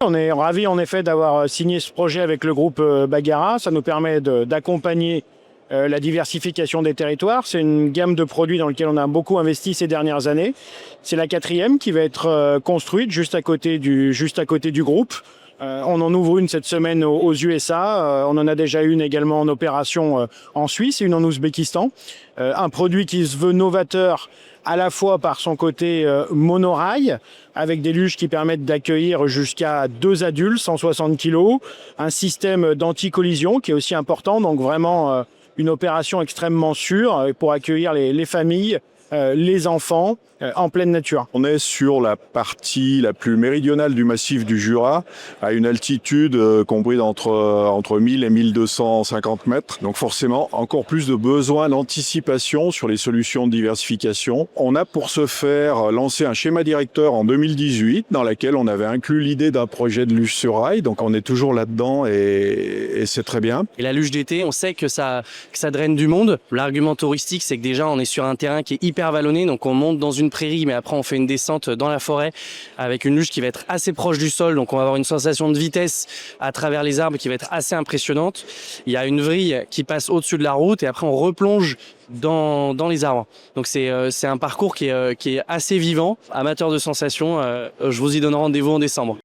On est ravis en effet d'avoir signé ce projet avec le groupe Bagara. Ça nous permet d'accompagner la diversification des territoires. C'est une gamme de produits dans laquelle on a beaucoup investi ces dernières années. C'est la 4e qui va être construite juste à côté du groupe. On en ouvre une cette semaine aux USA. On en a déjà une également en opération en Suisse et une en Ouzbékistan. Un produit qui se veut novateur à la fois par son côté monorail, avec des luges qui permettent d'accueillir jusqu'à 2 adultes, 160 kg. Un système d'anti-collision qui est aussi important, donc vraiment une opération extrêmement sûre pour accueillir les familles, les enfants en pleine nature. On est sur la partie la plus méridionale du massif du Jura, à une altitude comprise entre 1000 et 1250 mètres. Donc forcément, encore plus de besoins d'anticipation sur les solutions de diversification. On a pour ce faire lancé un schéma directeur en 2018, dans lequel on avait inclus l'idée d'un projet de luge sur rail. Donc on est toujours là-dedans et c'est très bien. Et la luge d'été, on sait que ça draine du monde. L'argument touristique, c'est que déjà on est sur un terrain qui est hyper vallonné, donc on monte dans une prairie, mais après on fait une descente dans la forêt avec une luge qui va être assez proche du sol, donc on va avoir une sensation de vitesse à travers les arbres qui va être assez impressionnante. Il y a une vrille qui passe au-dessus de la route et après on replonge dans les arbres. Donc c'est un parcours qui est assez vivant. Amateurs de sensations, je vous y donne rendez-vous en décembre.